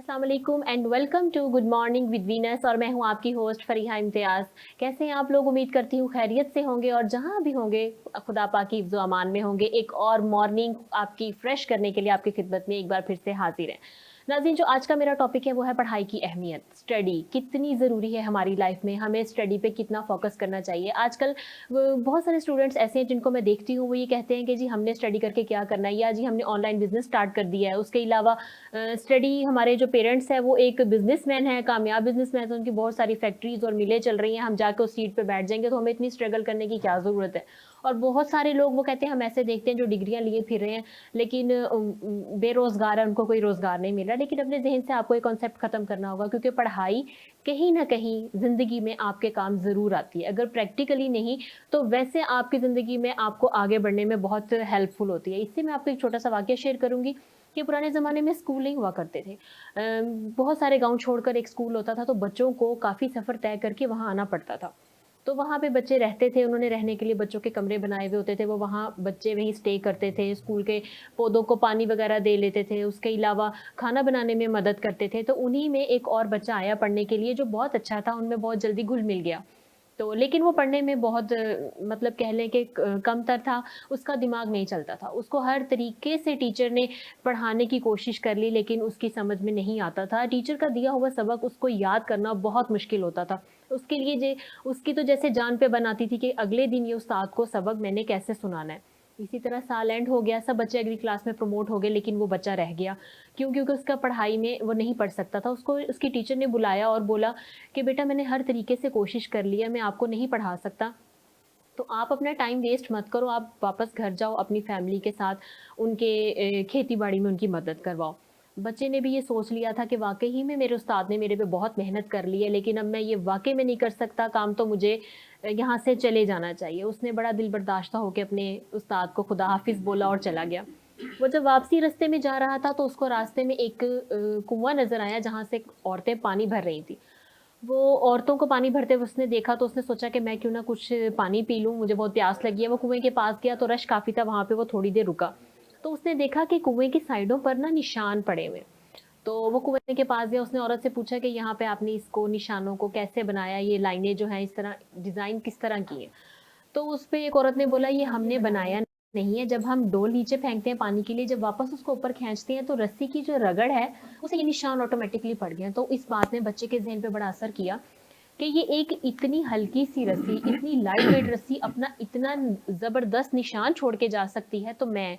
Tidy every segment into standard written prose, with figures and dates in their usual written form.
अस्सलाम वालेकुम and welcome to good morning with Venus. और मैं हूं आपकी होस्ट फरीहा इम्तियाज। कैसे हैं आप लोग? उम्मीद करती हूँ खैरियत से होंगे और जहां भी होंगे खुदा पाक की हिफ्ज़ व अमान में होंगे। एक और मॉर्निंग आपकी फ्रेश करने के लिए आपकी खिदमत में एक बार फिर से हाजिर है। नाज़रीन, जो आज का मेरा टॉपिक है वो है पढ़ाई की अहमियत। स्टडी कितनी ज़रूरी है हमारी लाइफ में, हमें स्टडी पे कितना फोकस करना चाहिए। आजकल बहुत सारे स्टूडेंट्स ऐसे हैं जिनको मैं देखती हूँ, वो ये कहते हैं कि जी हमने स्टडी करके क्या करना है, या जी हमने ऑनलाइन बिजनेस स्टार्ट कर दिया है। उसके अलावा स्टडी, हमारे जो पेरेंट्स हैं वो एक बिजनेसमैन है, कामयाब बिजनेसमैन है, उनकी बहुत सारी फैक्ट्रीज और मिलें चल रही हैं, हम जाकर उस सीट पे बैठ जाएंगे तो हमें इतनी स्ट्रगल करने की क्या ज़रूरत है। और बहुत सारे लोग वो कहते हैं, हम ऐसे देखते हैं जो डिग्रियां लिए फिर रहे हैं लेकिन बेरोजगार है, उनको कोई रोजगार नहीं मिल रहा। लेकिन अपने जहन से आपको ये कॉन्सेप्ट खत्म करना होगा, क्योंकि पढ़ाई कहीं ना कहीं जिंदगी में आपके काम जरूर आती है। अगर प्रैक्टिकली नहीं तो वैसे आपकी जिंदगी में आपको आगे बढ़ने में बहुत हेल्पफुल होती है। इससे मैं आपको एक छोटा सा वाक्य शेयर करूंगी कि पुराने ज़माने में स्कूल नहीं हुआ करते थे। बहुत सारे गाँव छोड़कर एक स्कूल होता था, तो बच्चों को काफ़ी सफ़र तय करके वहाँ आना पड़ता था। तो वहाँ पे बच्चे रहते थे, उन्होंने रहने के लिए बच्चों के कमरे बनाए हुए होते थे, वो वहाँ बच्चे वहीं स्टे करते थे, स्कूल के पौधों को पानी वगैरह दे लेते थे, उसके अलावा खाना बनाने में मदद करते थे। तो उन्हीं में एक और बच्चा आया पढ़ने के लिए जो बहुत अच्छा था, उनमें बहुत जल्दी घुल-मिल गया। तो लेकिन वो पढ़ने में बहुत मतलब कह लें कि कमतर था, उसका दिमाग नहीं चलता था। उसको हर तरीके से टीचर ने पढ़ाने की कोशिश कर ली, लेकिन उसकी समझ में नहीं आता था। टीचर का दिया हुआ सबक उसको याद करना बहुत मुश्किल होता था। उसके लिए जे उसकी तो जैसे जान पे बन आती थी कि अगले दिन ये उस्ताद को सबक मैंने कैसे सुनाना है। इसी तरह साल एंड हो गया, सब बच्चे अगली क्लास में प्रमोट हो गए, लेकिन वो बच्चा रह गया। क्यों? क्योंकि उसका पढ़ाई में वो नहीं पढ़ सकता था। उसको उसकी टीचर ने बुलाया और बोला कि बेटा, मैंने हर तरीके से कोशिश कर ली है, मैं आपको नहीं पढ़ा सकता, तो आप अपना टाइम वेस्ट मत करो, आप वापस घर जाओ, अपनी फैमिली के साथ उनके खेती-बाड़ी में उनकी मदद करवाओ। बच्चे ने भी ये सोच लिया था कि वाक़ई ही में मेरे उस्ताद ने मेरे पे बहुत मेहनत कर ली है, लेकिन अब मैं ये वाक़ई में नहीं कर सकता काम, तो मुझे यहाँ से चले जाना चाहिए। उसने बड़ा दिल बर्दाश्ता होके अपने उस्ताद को खुदा हाफ़िज़ बोला और चला गया। वो जब वापसी रास्ते में जा रहा था, तो उसको रास्ते में एक कुआँ नज़र आया, जहाँ से औरतें पानी भर रही थी। वो औरतों को पानी भरते हुए उसने देखा, तो उसने सोचा कि मैं क्यों ना कुछ पानी पी लूँ, मुझे बहुत प्यास लगी है। वो कुएँ के पास गया तो रश काफ़ी था, वहाँ पे वो थोड़ी देर रुका। तो उसने देखा कि कुएँ की साइडों पर ना निशान पड़े हुए हैं। तो वो कुएँ के पास गया, उसने औरत से पूछा कि यहाँ पे आपने इसको निशानों को कैसे बनाया? ये लाइनें जो हैं इस तरह डिज़ाइन किस तरह की हैं? तो उसपे एक औरत ने बोला, ये हमने बनाया नहीं है, जब हम डोल नीचे फेंकते हैं पानी के लिए, जब वापस उसको ऊपर खींचते हैं तो रस्सी की जो रगड़ है, उसे ये निशान ऑटोमेटिकली पड़ गए। तो इस बात ने बच्चे के ज़हन पे बड़ा असर किया कि ये एक इतनी हल्की-सी रस्सी, इतनी लाइट वेट रस्सी अपना इतना ज़बरदस्त निशान छोड़ के जा सकती है, तो मैं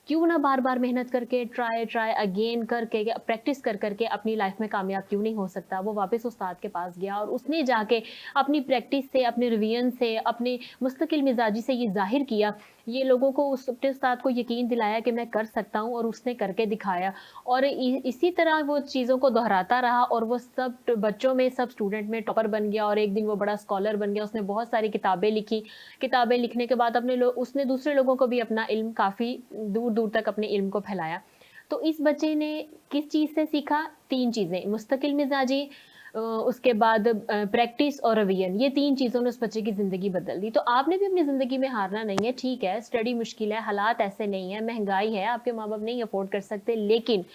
क्यों ना बार-बार मेहनत करके ट्राई ट्राई अगेन करके प्रैक्टिस कर कर के अपनी लाइफ में कामयाब क्यों नहीं हो सकता। वो वापस उस्ताद के पास गया और उसने जाके अपनी प्रैक्टिस से, अपने रिवीजन से, अपने मुस्तकिल मिजाजी से ये ज़ाहिर किया, ये लोगों को उस अपने उस्ताद को यकीन दिलाया कि मैं कर सकता हूँ, और उसने करके दिखाया। और इसी तरह वो चीज़ों को दोहराता रहा और वो सब बच्चों में, सब स्टूडेंट में टॉपर बन गया, और एक दिन वो बड़ा स्कॉलर बन गया। उसने बहुत सारी किताबें लिखी। किताबें लिखने के बाद उसने दूसरे लोगों को भी अपना इल्म काफ़ी दूर-दूर तक अपने इल्म को फैलाया। तो इस बच्चे ने किस चीज़ से सीखा? 3 चीज़ें, मुस्तकिल मिज़ाजी, उसके बाद प्रैक्टिस और रिवीजन। ये 3 चीज़ों ने उस बच्चे की ज़िंदगी बदल दी। तो आपने भी अपनी ज़िंदगी में हारना नहीं है। ठीक है, स्टडी मुश्किल है, हालात ऐसे नहीं है, महँगाई है, आपके माँ-बाप नहीं अफ़ोर्ड कर सकते, लेकिन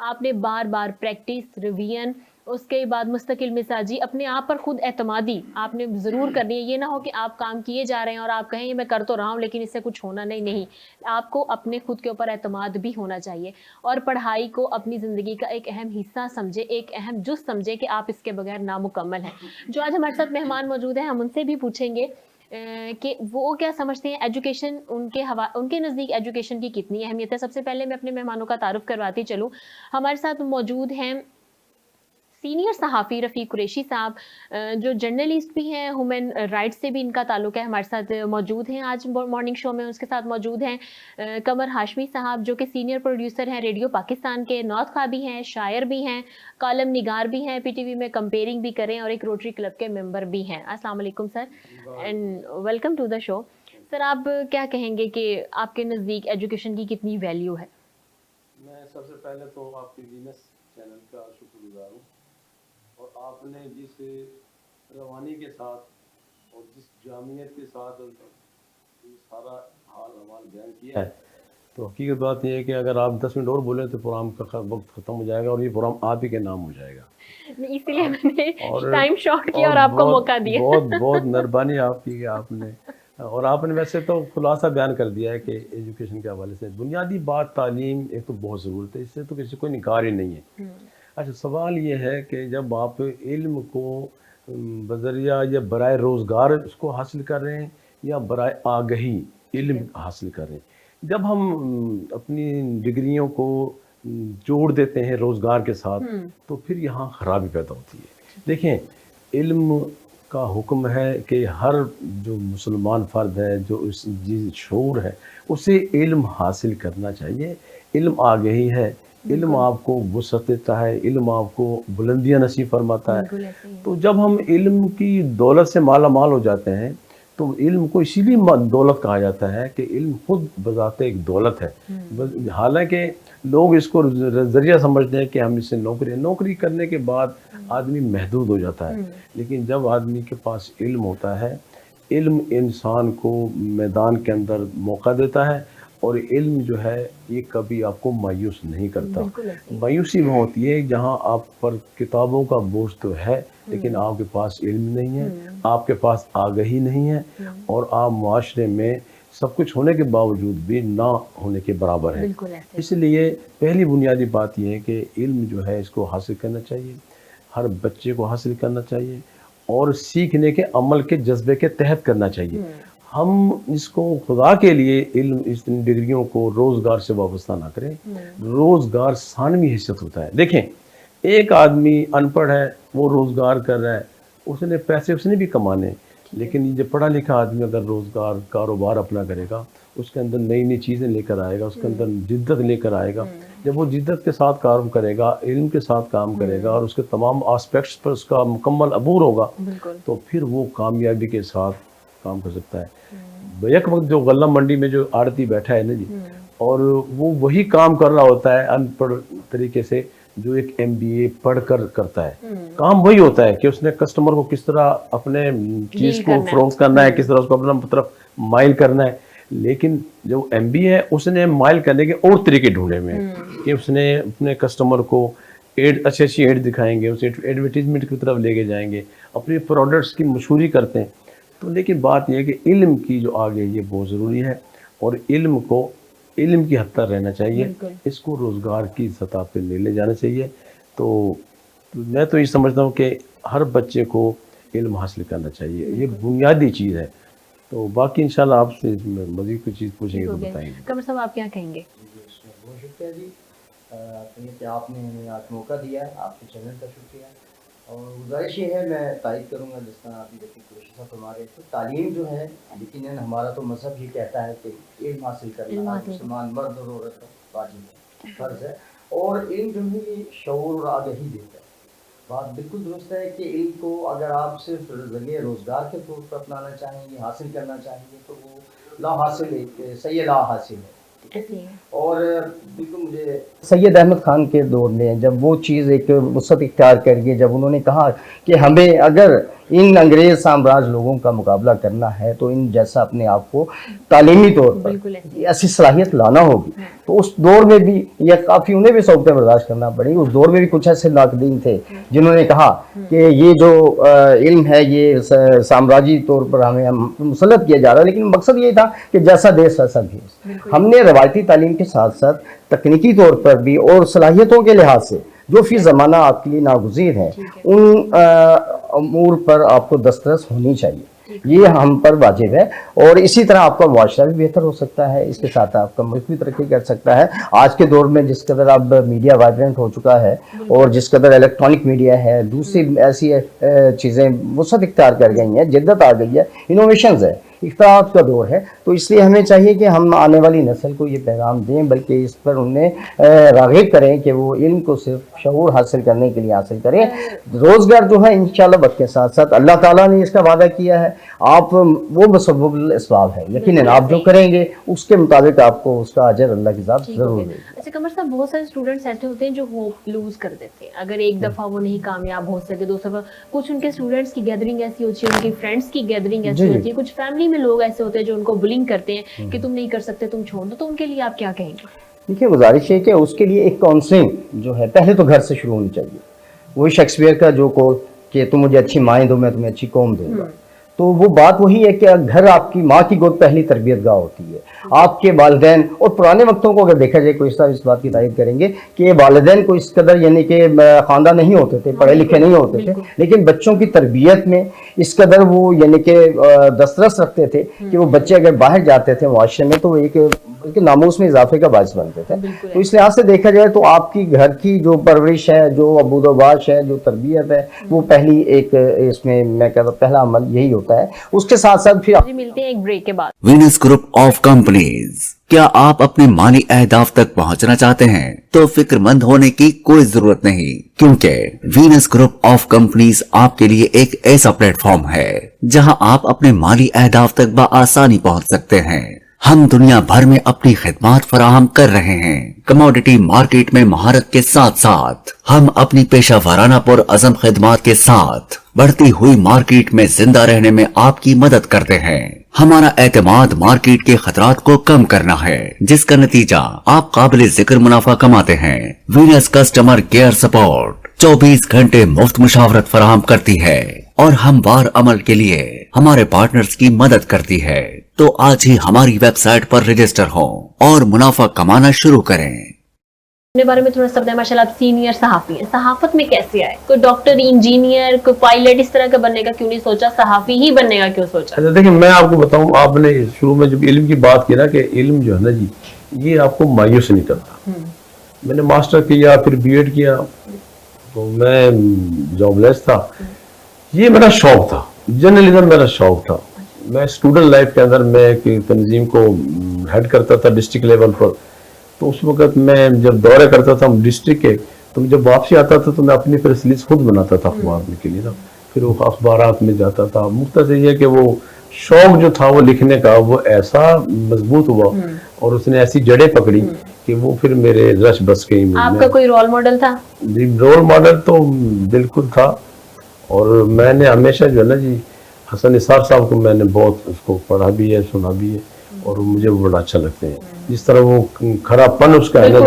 आपने बार-बार प्रैक्टिस, रिवीजन, उसके बाद मुस्तकिल मिज़ाजी, अपने आप पर खुद एतमादी आपने ज़रूर करनी है। ये ना हो कि आप काम किए जा रहे हैं और आप कहें ये मैं कर तो रहा हूँ लेकिन इससे कुछ होना नहीं, नहीं। आपको अपने खुद के ऊपर एतमाद भी होना चाहिए, और पढ़ाई को अपनी ज़िंदगी का एक अहम हिस्सा समझे, एक अहम जुज़ समझे कि आप इसके बगैर नामुकम्मल हैं। जो आज हमारे साथ मेहमान मौजूद हैं, हम उनसे भी पूछेंगे कि वो क्या समझते हैं, एजुकेशन उनके नज़दीक एजुकेशन की कितनी अहमियत है। सबसे पहले मैं अपने मेहमानों का तारुफ़ करवाती चलूँ। हमारे साथ मौजूद हैं सीनियर सहाफ़ी रफ़ीक कुरैशी साहब, जो जर्नलिस्ट भी हैं, ह्यूमन राइट्स से भी इनका ताल्लुक़ है, हमारे साथ मौजूद हैं आज मॉर्निंग शो में। उसके साथ मौजूद हैं कमर हाशमी साहब, जो कि सीनियर प्रोड्यूसर हैं रेडियो पाकिस्तान के, नौत ख़्वाह भी हैं, शायर भी हैं, कॉलम निगार भी हैं, पीटीवी में कंपेयरिंग भी करें, और एक रोटरी क्लब के मेंबर भी हैं। अस्सलाम वालेकुम sir and welcome to the show. Sir, आप क्या कहेंगे कि आपके नज़दीक एजुकेशन की कितनी वैल्यू है? मैं सबसे पहले तो आपके वीनस चैनल का शुक्रगुजार हूँ, और आपने जिस रवानी के साथ और जिस जामियत के साथ ये सारा हाल हवाल बयान किया है, तो हकीकत बात यह है कि अगर आप 10 मिनट और बोले तो प्रोग्राम का वक्त ख़त्म हो जाएगा और ये प्रोग्राम आप ही के नाम हो जाएगा। इसीलिए मैंने और टाइम शॉर्ट किया और आपको मौका दिया। बहुत बहुत मेहरबानी आपकी कि आपने, और आपने वैसे तो खुलासा बयान कर दिया है कि एजुकेशन के हवाले से बुनियादी बात तालीम एक तो बहुत ज़रूरत है, इससे तो किसी को इनकार ही नहीं है। अच्छा, सवाल ये है कि जब आप इल्म को बज़रिया या बराए रोज़गार इसको हासिल कर रहे हैं या बराए आगही इल्म हासिल कर रहे हैं, जब हम अपनी डिग्रियों को जोड़ देते हैं रोज़गार के साथ तो फिर यहाँ खराबी पैदा होती है। देखें, इल्म का हुक्म है कि हर जो मुसलमान फ़र्द है, जो इस जिस शऊर है, उसे इल्म हासिल करना चाहिए। इल्म आगही है, इल्म आपको वुसअत देता है, इल्म आपको बुलंदियाँ नसीब फरमाता है। तो जब हम इल्म की दौलत से माला माल हो जाते हैं तो इल्म को इसीलिए दौलत कहा जाता है कि इल्म खुद बज़ाते एक दौलत है। हालांकि लोग इसको ज़रिया समझते हैं कि हम इससे नौकरी करने के बाद आदमी महदूद हो जाता है, लेकिन जब आदमी के पास इल्म होता है, इल्म इंसान को मैदान के अंदर मौका देता है और इल्म जो है ये कभी आपको मायूस नहीं करता। मायूसी वहाँ होती है जहाँ आप पर किताबों का बोझ तो है लेकिन आपके पास इल्म नहीं है, आपके पास आगही नहीं है और आप मुआशरे में सब कुछ होने के बावजूद भी ना होने के बराबर है। इसलिए पहली बुनियादी बात यह है कि इल्म जो है इसको हासिल करना चाहिए, हर बच्चे को हासिल करना चाहिए और सीखने के अमल के जज्बे के तहत करना चाहिए। हम इसको खुदा के लिए इल्म इस डिग्रियों को रोज़गार से वाबस्ता ना करें। रोज़गार सानवी हिस्सत होता है। देखें, एक आदमी अनपढ़ है, वो रोज़गार कर रहा है, उसने पैसे उसने भी कमाने, लेकिन ये जो पढ़ा लिखा आदमी अगर रोज़गार कारोबार अपना करेगा, उसके अंदर नई नई चीज़ें लेकर आएगा, उसके अंदर जिद्दत लेकर आएगा। जब वो जिद्दत के साथ काम करेगा, इल्म के साथ काम करेगा और उसके तमाम आस्पेक्ट्स पर उसका मुकम्मल अबूर होगा, तो फिर वो कामयाबी के साथ काम कर सकता है। एक वक्त जो गल्ला मंडी में जो आड़ती बैठा है ना जी, और वो वही काम कर रहा होता है अनपढ़ तरीके से जो एक MBA पढ़ कर करता है। काम वही होता है कि उसने कस्टमर को किस तरह अपने चीज़ को फरोख्त करना है, किस तरह उसको अपना तरफ माइल करना है। लेकिन जो MBA है उसने माइल करने के और तरीके ढूंढे हुए हैं कि उसने अपने कस्टमर को अच्छी अच्छी एड दिखाएंगे, उसे एडवर्टीजमेंट की तरफ लेके जाएंगे, अपने प्रोडक्ट्स की मशहूरी करते हैं। तो लेकिन बात यह है कि इल्म की जो आगे ये बहुत ज़रूरी है और इल्म को इल्म की हद तक रहना चाहिए, इसको रोज़गार की सतह पे ले जाना चाहिए। तो मैं तो ये समझता हूँ कि हर बच्चे को इल्म हासिल करना चाहिए, ये बुनियादी चीज़ है। तो बाकी इंशाल्लाह आपसे मज़ीद कोई चीज़ पूछेंगे तो बताएंगे। कमर साहब, आप क्या कहेंगे? बहुत शुक्रिया जी, कि आपने हमें आज मौका दिया है, आपके चैनल का शुक्रिया। और गुजारिश ये है, मैं तारीफ़ करूँगा जिस तरह आपने देखी कोशिश फरमा रहे थे। तालीम जो है यकीनन हमारा तो मज़हब ये कहता है कि इल्म हासिल करना मुसलमान मर्द और औरत का वाजिब है, फ़र्ज़ है। और इल्म जो है ये शऊर और आगही देता है। बात बिल्कुल दुरुस्त है कि इल्म को अगर आप सिर्फ ज़रिए रोज़गार के तौर पर अपनाना चाहेंगे, हासिल करना चाहेंगे, तो वो ला हासिल एक सही ला हासिल है। और बिल्कुल मुझे सैयद अहमद खान के दौर में जब वो चीज़ एक वसअत इख्तियार करके जब उन्होंने कहा कि हमें अगर इन अंग्रेज़ साम्राज्य लोगों का मुकाबला करना है तो इन जैसा अपने आप को तालीमी तौर पर ऐसी सलाहियत लाना होगी, तो उस दौर में भी यह काफ़ी उन्हें भी सौक़ बर्दाश्त करना पड़ेगी। उस दौर में भी कुछ ऐसे नाक़दीन थे जिन्होंने कहा कि ये जो इल्म है ये साम्राज्य तौर पर हमें मुसल्लत किया जा रहा है, लेकिन मकसद ये था कि जैसा देश वैसा भेष। हमने रवायती तालीम के साथ साथ तकनीकी तौर पर भी और सलाहियतों के लिहाज से जो फी ज़माना आपके लिए नागुज़ीर है, उन अमूर पर आपको दस्तरस होनी चाहिए, ये हम पर वाजिब है। और इसी तरह आपका मुआशरा भी बेहतर हो सकता है, इसके साथ आपका मुल्क भी तरक्की कर सकता है। आज के दौर में जिस कदर अब मीडिया वाइब्रेंट हो चुका है और जिस कदर इलेक्ट्रॉनिक मीडिया है, दूसरी ऐसी चीज़ें वसअत इख्तियार कर गई हैं, जिद्दत आ गई है, इनोवेशंस है, इख्तियार का दौर है। तो इसलिए हमें चाहिए कि हम आने वाली नस्ल को ये पैगाम दें, बल्कि इस पर उन्हें राग़िब करें कि वो इल्म को सिर्फ शऊर हासिल करने के लिए हासिल करें। रोज़गार जो है इंशाअल्लाह वक्त के साथ साथ अल्लाह ताला ने इसका वादा किया है, आप वो मुसब्बिबुल अस्बाब है, यकीनन आप जो करेंगे उसके मुताबिक आपको उसका अजर अल्लाह के साथ ज़रूर मिलेगा। अच्छा कमर साहब, बहुत सारे स्टूडेंट्स ऐसे होते हैं जो होप लूज कर देते हैं, अगर एक दफ़ा वो नहीं कामयाब हो सके, दो दफ़ा कुछ उनके स्टूडेंट्स की गैदरिंग ऐसी होती है, उनकी फ्रेंड्स की गैदरिंग ऐसी होती है, कुछ फैमिली वाकई में लोग ऐसे होते हैं जो उनको बुलिंग करते हैं कि तुम नहीं कर सकते, तुम छोड़ दो, तो उनके लिए आप क्या कहेंगे? देखिए, गुजारिश है कि उसके लिए एक काउंसलिंग जो है पहले तो घर से शुरू होनी चाहिए। वही शेक्सपियर का जो कोल कि तुम मुझे अच्छी माएँ दो, मैं तुम्हें अच्छी कौम दूंगा, तो वो बात वही है कि घर आपकी माँ की गोद पहली तरबियत गाह होती है। आपके वालिदैन, और पुराने वक्तों को अगर देखा जाए, कोई इस बात की तारीफ करेंगे कि वालिदैन को इस कदर यानी कि ख़ानदान नहीं होते थे, पढ़े लिखे नहीं होते थे, लेकिन बच्चों की तरबियत में इस कदर वो यानी कि दस्तरस रखते थे कि वो बच्चे अगर बाहर जाते थे मुआशरे में तो एक नामूस में इजाफे का बायस बनते थे। तो इस लिहाज से देखा जाए तो आपकी घर की जो परवरिश है, जो अबूदोबाश है, जो तरबियत है, वो पहली एक इसमें मैं कहता पहला अमल यही होता है। उसके साथ साथ फिर जी मिलते हैं एक ब्रेक के बाद। वीनस ग्रुप ऑफ कंपनीज, क्या आप अपने माली अहदाफ तक पहुंचना चाहते हैं? तो फिक्रमंद होने की कोई जरूरत नहीं, क्योंकि वीनस ग्रुप ऑफ कंपनीज आपके लिए एक ऐसा प्लेटफॉर्म है जहां आप अपने माली अहदाफ तक बआसानी पहुंच सकते हैं। हम दुनिया भर में अपनी खिदमात फराहम कर रहे हैं। कमोडिटी मार्केट में महारत के साथ साथ हम अपनी पेशा वाराना पुर अज़म खिदमात के साथ बढ़ती हुई मार्केट में जिंदा रहने में आपकी मदद करते हैं। हमारा एतमाद मार्केट के खतरात को कम करना है, जिसका नतीजा आप काबिल जिक्र मुनाफा कमाते हैं। वीनस कस्टमर केयर सपोर्ट 24 घंटे मुफ्त मुशावरत फराहम करती है और हमवार अमल के लिए हमारे पार्टनर्स की मदद करती है। तो आज ही हमारी वेबसाइट पर रजिस्टर हो और मुनाफा कमाना शुरू करें। अपने बारे में थोड़ा सा बताएं। माशाल्लाह आप सीनियर सहाफी हैं, सहाफत में कैसे आए? कोई डॉक्टर, इंजीनियर, कोई पायलट इस तरह का बनने का क्यों नहीं सोचा? सहाफी ही बनने का क्यों सोचा? अच्छा देखिए, मैं आपको बताऊं, आपने शुरू में जब इल्म की बात की ना कि इल्म जो है ना जी, ये आपको मायूस नहीं करता। मैंने मास्टर किया, फिर बीएड किया, तो मैं जॉबलेस था। ये मेरा शौक था, जर्नलिज्म मेरा शौक था। मैं स्टूडेंट लाइफ के अंदर मैं एक तंजीम को हेड करता था डिस्ट्रिक्ट लेवल पर। तो उस वक्त मैं जब दौरे करता था डिस्ट्रिक्ट के, तो जब वापसी आता था तो मैं अपनी प्रेस रिलीज खुद बनाता था अखबार के लिए ना, फिर वो अखबारात में जाता था। मुख्तसर ये कि वो शौक जो था वो लिखने का, वो ऐसा मजबूत हुआ और उसने ऐसी जड़ें पकड़ी कि वो फिर मेरे रश बस गई। आपका कोई रोल मॉडल था? जी, रोल मॉडल तो बिल्कुल था। और मैंने हमेशा जो है ना जी, हसन निसार साहब को मैंने बहुत उसको पढ़ा भी है, सुना भी है, और मुझे वो बड़ा अच्छा लगते हैं। जिस तरह वो खराबपन उसका है ना,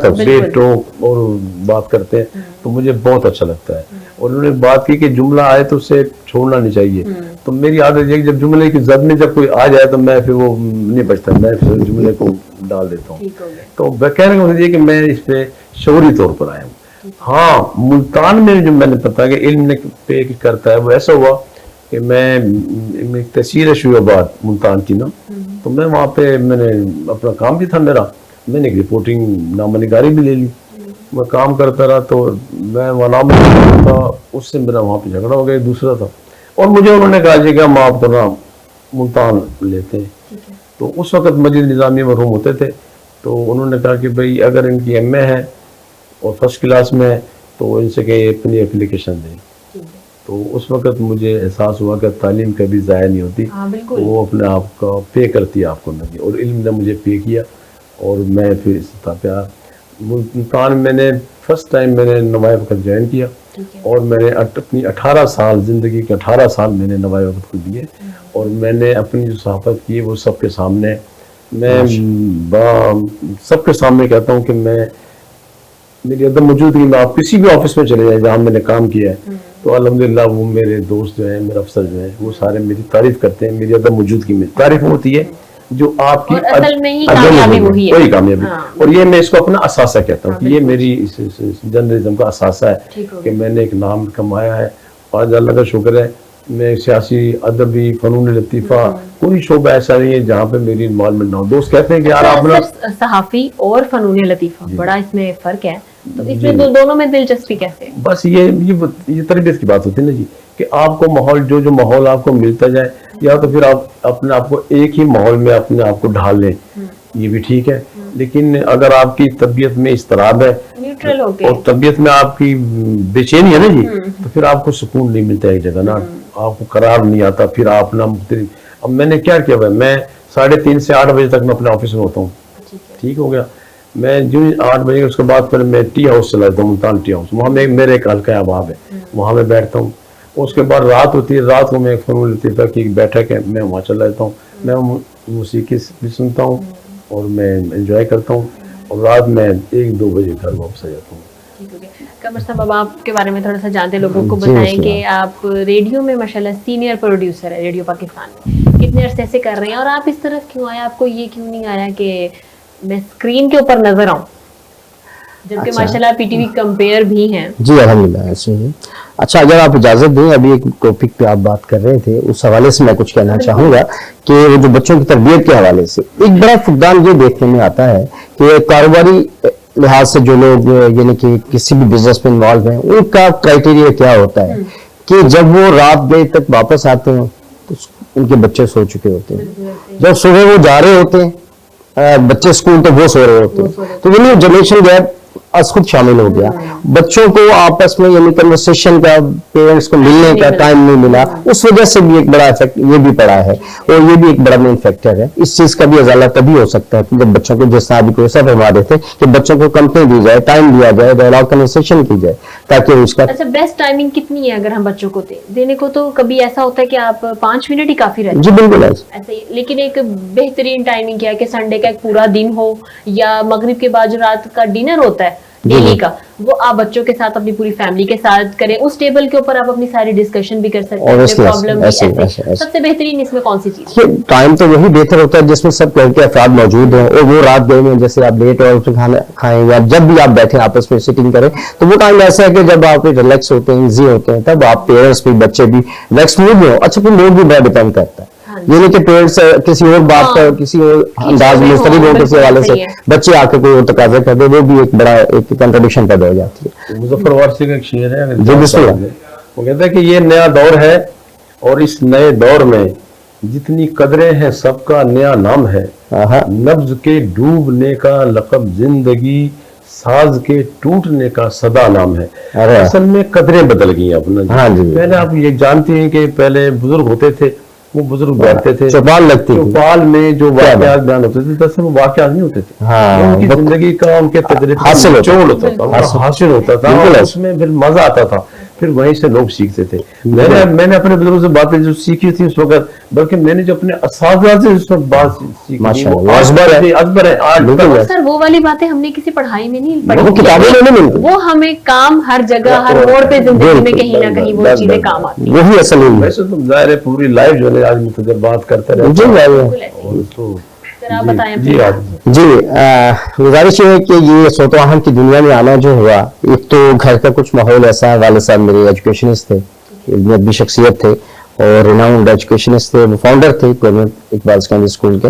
बेटोक और बात करते हैं, तो मुझे बहुत अच्छा लगता है। और उन्होंने बात की कि जुमला आए तो उसे छोड़ना नहीं चाहिए। तो मेरी आदत है कि जब जुमले की जद में जब कोई आ जाए तो मैं फिर वो नहीं बचता, मैं फिर जुमले को डाल देता हूँ। तो कहने का मतलब ये कि मैं इस पे शौरी तौर पर आया हूँ। हाँ, मुल्तान में जो मैंने पता कि इल्म ने पे करता है, वो ऐसा हुआ कि मैं तहसील शुआबाद मुल्तान की ना, तो मैं वहाँ पे मैंने अपना काम भी था मेरा, मैंने एक रिपोर्टिंग नामनिगारी भी ले ली। मैं काम करता रहा, तो मैं वहाँ नाम था, उससे मेरा वहाँ पे झगड़ा हो गया, दूसरा था। और मुझे उन्होंने कहा जी कि हम आपको ना मुल्तान लेते हैं। तो उस वक्त मस्जिद निज़ामी में रूम होते थे, तो उन्होंने कहा कि भाई अगर इनकी MA है और फर्स्ट क्लास में है तो इनसे कहीं अपनी एप्लीकेशन दें। तो उस वक्त मुझे एहसास हुआ कि तालीम कभी ज़ाया नहीं होती। तो वो अपने आप का पे करती है आपको नहीं, और इल्म ने मुझे पे किया और मैं फिर इस पे मुल्तान मैंने फर्स्ट टाइम मैंने नवाए वक्त ज्वाइन किया। और मैंने अपनी 18 साल ज़िंदगी के 18 साल मैंने नवाए वक्त को दिए। और मैंने अपनी जो सहाफ़त की वो सबके सामने, मैं सबके सामने कहता हूँ कि मैं मेरी अदम मौजूदगी में आप किसी भी ऑफिस में चले जाए जहाँ मैंने काम किया है, तो अल्हम्दुलिल्लाह वो मेरे दोस्त जो हैं, मेरे अफसर जो हैं, वो सारे मेरी तारीफ करते हैं। मेरी अदम मौजूदगी में तारीफ होती है जो आपकी असल में ही कामयाबी वही है। वही कामयाबी। और ये मैं इसको अपना असासा कहता हूँ कि ये मेरी जर्नलिज्म का असासा है कि मैंने एक नाम कमाया है। और अल्लाह का शुक्र है, मैं सियासी, अदबी, फनून लतीफ़ा, कोई शोबा ऐसा नहीं है जहाँ पे मेरी इन्वॉल्वमेंट ना हो। दोस्त कहते हैं कि यार आप ना सहाफ़ी और फनून लतीफ़ा, बड़ा इसमें फ़र्क है। तो इसमें दोनों में दिलचस्पी कैसे है? बस ये तरबियत की बात होती है ना जी, कि आपको माहौल जो माहौल आपको मिलता जाए, या तो फिर आप अपने आप को एक ही माहौल में अपने आप को ढाल लें, ये भी ठीक है। लेकिन अगर आपकी तबीयत में इस्तराब है, न्यूट्रल हो गए, और तबीयत में आपकी बेचैनी है ना जी, तो फिर आपको सुकून नहीं मिलता एक जगह ना, आपको करार नहीं आता। फिर आप ना अब मैंने क्या किया है, मैं 3:30 से 8 बजे तक मैं अपने ऑफिस में होता हूँ। ठीक हो गया। मैं जो 8 बजे उसके बाद फिर मैं टी हाउस चला जाता हूँ, मुल्तान टी हाउस। वहाँ में मेरे एक हल्का अहबाब है, वहाँ मैं बैठता हूँ। اس کے بعد رات ہوتی ہے, رات کو میں ایک فنون لطیفہ کی ایک بیٹھک ہے, میں وہاں چلا جاتا ہوں, میں موسیقی بھی سنتا ہوں اور میں انجوائے کرتا ہوں, اور رات میں 1-2 بجے گھر واپس آ جاتا ہوں. قمر صاحب, اب آپ کے بارے میں تھوڑا سا جانتے ہیں, لوگوں کو بتائیں کہ آپ ریڈیو میں ماشاءاللہ سینئر پروڈیوسر ہے ریڈیو پاکستان میں, کتنے عرصے سے کر رہے ہیں, اور آپ اس طرف کیوں آئے, آپ کو یہ کیوں نہیں آیا کہ میں اسکرین کے اوپر نظر آؤں, جبکہ ماشاءاللہ پی ٹی وی کمپیئر بھی ہیں. جی الحمدللہ ایسے ہی. اچھا, اگر آپ اجازت دیں, ابھی ایک ٹاپک پہ آپ بات کر رہے تھے, اس حوالے سے میں کچھ کہنا چاہوں گا کہ وہ جو بچوں کی تربیت کے حوالے سے ایک بڑا فقدان یہ دیکھنے میں آتا ہے کہ کاروباری لحاظ سے جو لوگ یعنی کہ کسی بھی بزنس میں انوالو ہیں, ان کا کرائٹیریا کیا ہوتا ہے کہ جب وہ رات دیر تک واپس آتے ہیں تو ان کے بچے سو چکے ہوتے ہیں, جب صبح وہ جا رہے ہوتے ہیں بچے اسکول تو وہ سو رہے ہوتے ہیں, تو یعنی جنریشن گیپ از خود شامل ہو گیا. بچوں کو آپس میں یعنی کنورسیشن کا, پیرنٹس کو ملنے کا ٹائم نہیں ملا, اس وجہ سے بھی ایک بڑا افیکٹ یہ بھی پڑا ہے, اور یہ بھی ایک بڑا مین فیکٹر ہے. اس چیز کا بھی ازالہ تبھی ہو سکتا ہے کہ جب بچوں کو, جس طرح ابھی کوئی ایسا فرما رہے تھے کہ بچوں کو کمپنی دی جائے, ٹائم دیا جائے, ڈائلاگ کنورسیشن کی جائے, تاکہ اس کا. اچھا, بیسٹ ٹائمنگ کتنی ہے اگر ہم بچوں کو دینے کو؟ تو کبھی ایسا ہوتا ہے کہ آپ 5 منٹ ہی کافی رہتے ہیں. جی بالکل ایسے ہی, لیکن ایک بہترین ٹائمنگ کیا ہے کہ سنڈے کا ایک پورا دن ہو, یا مغرب کے بعد جو رات کا ڈنر ہوتا ہے ڈیلی کا, وہ آپ بچوں کے ساتھ اپنی پوری فیملی کے ساتھ کریں, اس ٹیبل کے اوپر آپ اپنی ساری ڈسکشن بھی کر سکتے ہیں, پرابلم بھی. سب سے بہترین اس میں کون سی چیز؟ ٹائم تو وہی بہتر ہوتا ہے جس میں سب گھر کے افراد موجود ہیں, اور وہ رات گئے میں جیسے آپ لیٹ اور کھانا کھائیں, یا جب بھی آپ بیٹھیں آپس میں سیٹنگ کریں, تو وہ ٹائم ایسا ہے کہ جب آپ ریلیکس ہوتے ہیں, ایزی ہوتے ہیں, تب آپ پیرنٹس بھی بچے بھی ریلیکس موڈ میں ہو. اچھا, پھر موڈ بھی بڑا ڈیپینڈ کرتا ہے, یہ نہیں کہ پیرنٹس کسی اور بات کا کسی اور انداز میں مستقل ہو, کسی حوالے سے بچے آ کے کوئی اور تقاضا کر دے, وہ بھی ایک بڑا ایک کنٹرڈکشن پیدا ہو جاتی ہے. مظفر وارثی کا ایک شعر ہے, وہ کہتا ہے کہ یہ نیا دور ہے, اور اس نئے دور میں جتنی قدریں ہیں سب کا نیا نام ہے, نبض کے ڈوبنے کا لقب زندگی, ساز کے ٹوٹنے کا صدا نام ہے. اصل میں قدریں بدل گئی ہیں اپنا. پہلے آپ یہ جانتے ہیں کہ پہلے بزرگ ہوتے تھے, وہ بزرگ بیٹھتے تھے, چوپال لگتی تھی, چوپال میں جو واقعات بیان ہوتے تھے, دراصل وہ واقعات نہیں ہوتے تھے, ان کی زندگی کا, ان کے تجربے کا نچوڑ ہوتا تھا, حاصل ہوتا تھا, اس میں پھر مزہ آتا تھا, پھر وہیں سے لوگ سیکھتے تھے. میں نے اپنے بزرگوں سے باتیں جو سیکھی تھی اس وقت, بلکہ میں نے جو اپنے اساتذہ سے اس وقت بات سیکھی وہ ازبر ہے آج. سر وہ والی باتیں ہم نے کسی پڑھائی میں نہیں وہ پڑھی, کتابیں نہیں ملتی, وہ ہمیں کام ہر جگہ ہر موڑ پہ زندگی میں کہیں نہ کہیں وہ چیزیں کام آتی ہیں. وہی اصل علم ہے. ویسے تو ظاہر ہے پوری لائف جو ہے آج میں تجربات کرتا رہتا جی ہوں. آپ بتائیں. جی گزارش یہ ہے کہ یہ سوتواہن کی دنیا میں آنا جو ہوا, ایک تو گھر کا کچھ ماحول ایسا ہے, والد صاحب میرے ایجوکیشنسٹ تھے, ادبی شخصیت تھے, اور ریناؤنڈ ایجوکیشنسٹ تھے, وہ فاؤنڈر تھے گورنمنٹ اقبال سیکنڈری اسکول کے.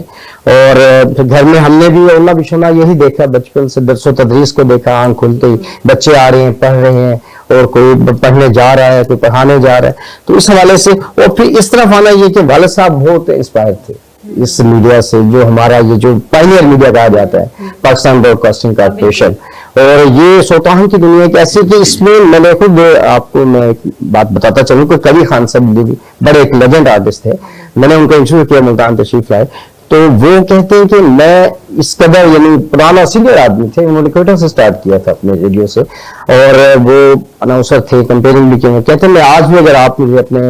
اور پھر گھر میں ہم نے بھی اولا بشنا یہی دیکھا, بچپن سے درس و تدریس کو دیکھا, آنکھ کھلتے ہی بچے آ رہے ہیں, پڑھ رہے ہیں, اور کوئی پڑھنے جا رہا ہے, کوئی پڑھانے جا رہا ہے. تو اس حوالے سے, اور پھر اس طرف آنا یہ کہ والد صاحب بہت انسپائر تھے اس میڈیا سے, جو ہمارا یہ جو پائنیئر میڈیا کہا جاتا ہے, پاکستان براڈ کاسٹنگ کارپوریشن. اور یہ سوتواہن کی دنیا ایک ایسی کہ اس میں نے خود آپ کو میں بات بتاتا چلوں کہ کبھی خان صاحب بڑے ایک لیجنڈ آرٹسٹ تھے, میں نے ان کو انٹرویو کیا, ملتان تشریف لائے, تو وہ کہتے ہیں کہ میں اس قدر یعنی پرانا سینئر آدمی تھے, انہوں نے کوئٹہ سے سٹارٹ کیا تھا اپنے ریڈیو سے, اور وہ اناؤنسر تھے, کمپیئرنگ بھی کیا. کہتے ہیں میں آج بھی اگر آپ مجھے اپنے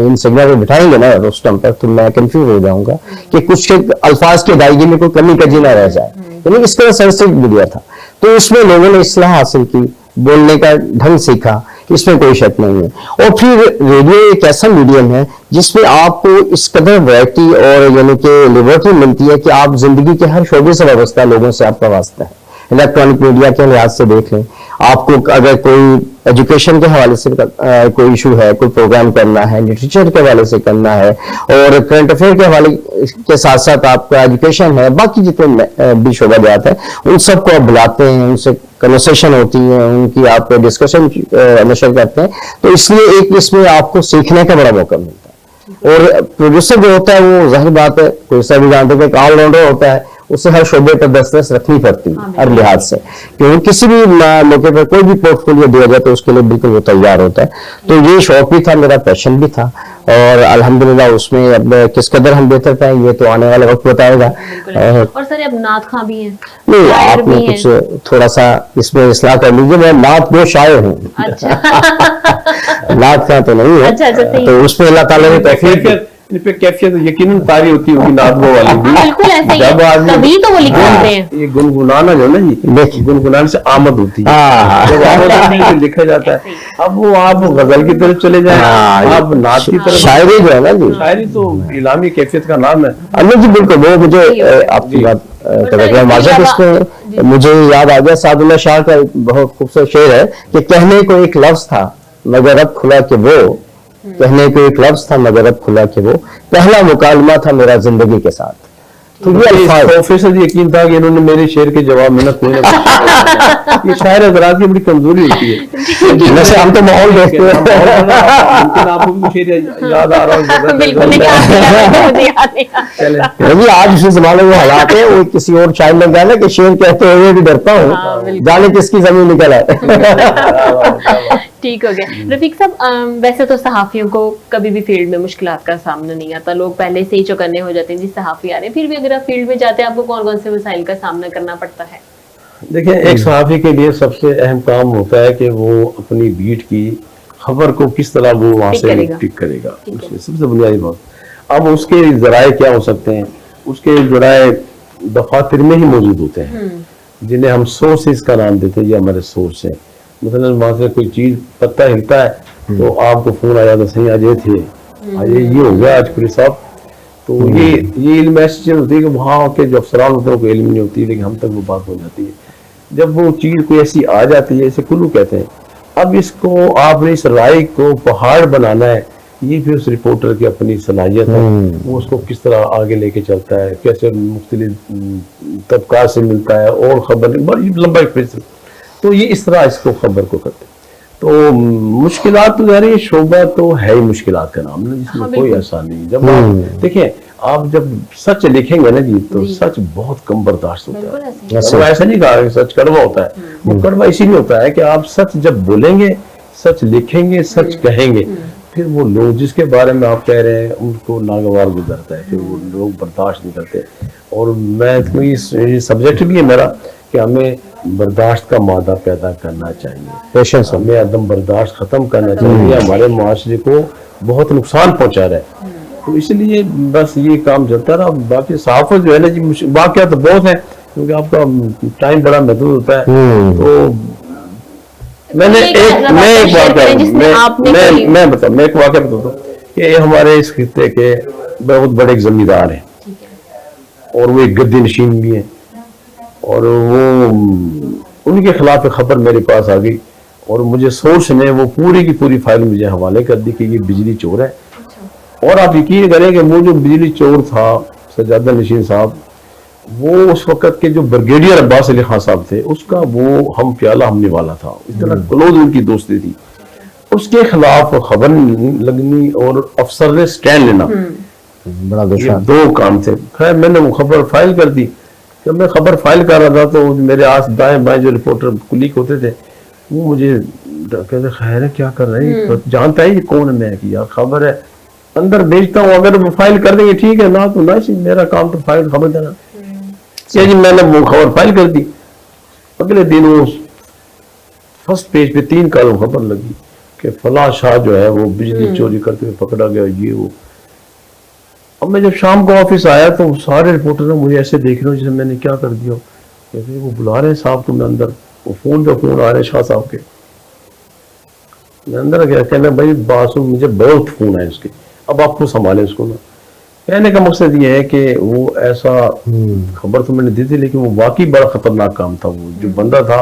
ان سگنل پہ بٹھائیں گے نا روسٹم پر, تو میں کنفیوز ہو جاؤں گا کہ کچھ الفاظ کی ادائیگی میں کوئی کمی کجی نہ رہ جائے. یعنی اس طرح سینسٹیو میڈیا تھا, تو اس میں لوگوں نے اصلاح حاصل کی, بولنے کا ڈھنگ سیکھا, اس میں کوئی شک نہیں ہے. اور پھر ریڈیو ایک ایسا میڈیم ہے جس میں آپ کو اس قدر ورائٹی اور یعنی کہ لیبرٹی ملتی ہے کہ آپ زندگی کے ہر شعبے سے وابستہ لوگوں سے آپ کا واسطہ ہے. الیکٹرانک میڈیا کے لحاظ سے دیکھ لیں, آپ کو اگر کوئی ایجوکیشن کے حوالے سے کوئی ایشو ہے, کوئی پروگرام کرنا ہے, لٹریچر کے حوالے سے کرنا ہے, اور کرنٹ افیئر کے حوالے کے ساتھ ساتھ آپ کا ایجوکیشن ہے, باقی جتنے بھی شعبہ جات ہے, ان سب کو آپ بلاتے ہیں, ان سے کنورسیشن ہوتی ہے, ان کی آپ ڈسکشن نشر کرتے ہیں. تو اس لیے ایک اس میں آپ کو سیکھنے کا بڑا موقع ملتا ہے. اور پروڈیوسر جو ہوتا ہے وہ ظاہر بات ہے, کوئی سا بھی جانتے ہیں کہ آل راؤنڈر ہوتا ہے, उसे हर शोबे पर दस्तरस रखनी पड़ती है हर लिहाज से, क्योंकि किसी भी मौके पर कोई भी पोर्टफोलियो दिया जाए तो उसके लिए बिल्कुल वो तैयार होता है। तो ये शौक भी था, मेरा पैशन भी था, और अल्हम्दुलिल्लाह उसमें अब किस कदर हम बेहतर पाए ये तो आने वाला वक्त बताएगा। और सर अब नात खां भी हैं, नहीं, शायर आपने भी हैं। कुछ थोड़ा सा इसमें इस्लाह कर लीजिए, मैं नात गो शायर हूँ, अच्छा नात खां तो नहीं है। अच्छा, सही। तो उसमें अल्लाह ताला ने तौफीक दी। इन पे कैफियत यकीनन तारी होती होगी नादबो वाली भी। बिल्कुल ऐसे ही जब है, आदमी तभी तो वो लिखते हैं। ये गुनगुनाना जो है ना जी, देखिए। गुनगुनाने से आमद होती है। हाँ। जब आमद होती है तो लिखा जाता है। अब वो आप गजल की तरफ चले जाए, हाँ, आप नात की तरफ, शायरी जो है ना जी, शायरी तो इलामी कैफियत का नाम है। अनु जी बिल्कुल, वो मुझे आपकी बात सर, माजरत इसमें मुझे याद आ गया, सादुल्लाह शाह का एक बहुत खूबसूरत शेर है कि कहने को एक लफ्ज था मगर अब खुला कि वो, कहने को एक लफ्ज था मगर अब खुला कि वो पहला मुकालमा था मेरा जिंदगी के साथ। तो ये अल्फाज प्रोफेसर यकीन था कि इन्होंने मेरे शेर के जवाब में ना कोई ना कुछ। ये शायर हजरात की बड़ी कमजोरी होती है। वैसे हम तो माहौल देखते हैं। लेकिन आपको भी शेर याद आ रहा है? बिल्कुल नहीं याद नहीं आ रहा, मुझे याद नहीं आ रहा। चले नहीं, आज उसी जमाने में हालात है, वो किसी और शायर ने कहा ना कि शेर कहते हुए भी डरता हाँ, हूँ, बिल्कुल। जाने किसकी जमीन निकल आए। ठीक हो गया। रफीक साहब, वैसे तो सहाफियों को कभी भी फील्ड में मुश्किलात का सामना नहीं आता, लोग पहले से ही चौकन्ने हो जाते हैं जी सहाफी आ रहे हैं, फिर भी अगर आप फील्ड में जाते हैं आपको कौन कौन से मसाइल का सामना करना पड़ता है? देखिए, एक सहाफी के लिए सबसे अहम काम होता है कि वो अपनी बीट की खबर को किस तरह वो वहां पिक से करेगा। पिक करेगा, उसमें सबसे बुनियादी बात। अब उसके जराए क्या हो सकते हैं? उसके जराए दफातर में ही मौजूद होते हैं, जिन्हें हम सोर्सेज का नाम देते हैं, ये हमारे सोर्स है। मतलब वहां से कोई चीज पत्ता हिलता है तो आपको फोन आया तो सही आज ये थे, आज ये हो गया आज पुलिस साहब। तो ये इल्म ऐसी चीज होती है कि वहाँ के जो अफसरान होते हैं उनको इल्म नहीं होती, लेकिन हम तक वो बात हो जाती है। जब वो चीज कोई ऐसी आ जाती है, इसे कुल्लू कहते हैं। अब इसको आपने इस राय को पहाड़ बनाना है, ये भी उस रिपोर्टर की अपनी सलाहियत है। वो उसको किस तरह आगे लेके चलता है, कैसे मुख्तलिफ तबका से मिलता है और खबर बड़ी लंबा एक। तो ये इस तरह इसको खबर को करते हैं। तो मुश्किलात तो यार ये शोबा तो है ही मुश्किलात का नाम ना, जिसमें हाँ, कोई ऐसा नहीं। जब आप देखिए, आप जब सच लिखेंगे ना जी, तो सच बहुत कम बर्दाश्त होता बिल्कुल है। ऐसे ही। तो ऐसा नहीं कहा कि सच कड़वा होता है, वो कड़वा इसीलिए होता है कि आप सच जब बोलेंगे, सच लिखेंगे, सच कहेंगे, फिर वो लोग जिसके बारे में आप कह रहे हैं उनको नागवार गुजरता है, फिर वो लोग बर्दाश्त नहीं करते। और मैं तो ये सब्जेक्ट भी है मेरा कि हमें बर्दाश्त का मादा पैदा करना चाहिए, पेशेंस हमें अदम बर्दाश्त खत्म करना चाहिए, हमारे मुआशरे को बहुत नुकसान पहुंचा रहा है। तो इसलिए बस ये काम चलता रहा। बाकी सहाफत जो है ना जी, वाकया तो बहुत है, क्योंकि आपका टाइम बड़ा महदूद होता है। तो मैंने मैं एक वाकया बताता हूँ कि हमारे इस खित्ते के बहुत बड़े एक जमींदार हैं, और वो एक गद्दी नशीन भी है, और वो उनके खिलाफ एक खबर मेरे पास आ गई, और मुझे सोर्स ने वो पूरी की पूरी फाइल मुझे हवाले कर दी कि ये बिजली चोर है। और आप यकीन करें कि वो जो बिजली चोर था सजादा नशीन साहब, वो उस वक्त के जो ब्रिगेडियर अब्बास अली खान साहब थे, उसका वो हम प्याला हमने वाला था, इस तरह क्लोज उनकी दोस्ती थी। उसके खिलाफ खबर लगनी और अफसर ने स्टैंड लेना, बड़ा ये दुश्मन। दो काम थे। खैर मैंने वो खबर फाइल कर दी। जब मैं खबर फाइल कर रहा था तो मेरे आस दाएं बाएं जो रिपोर्टर कुलीग होते थे, वो मुझे कहते खैर है क्या कर रहे हैं, तो जानता है ये कौन है? मैं कि यार खबर है, अंदर भेजता हूँ, अगर वो फाइल कर देंगे ठीक है, ना तो ना, मेरा काम तो फाइल खबर देना। जी मैंने वो खबर फाइल कर दी। अगले दिन वो फर्स्ट पेज पे 3 कॉलम खबर लगी कि फला शाह जो है वो बिजली चोरी करते हुए पकड़ा गया, ये वो। अब मैं जब शाम को ऑफिस आया तो सारे रिपोर्टर ने मुझे ऐसे देख रहे हो जैसे मैंने क्या कर दिया। कहते वो बुला रहे हैं साहब तुम्हें अंदर, वो फोन पे फोन आ रहे हैं शाह साहब के। मैं अंदर गया, कहना भाई बासु मुझे बहुत फोन है उसके, अब आपको संभाले उसको ना। कहने का मकसद ये है कि वो ऐसा खबर तो मैंने दी थी, लेकिन वो वाकई बड़ा खतरनाक काम था। वो जो बंदा था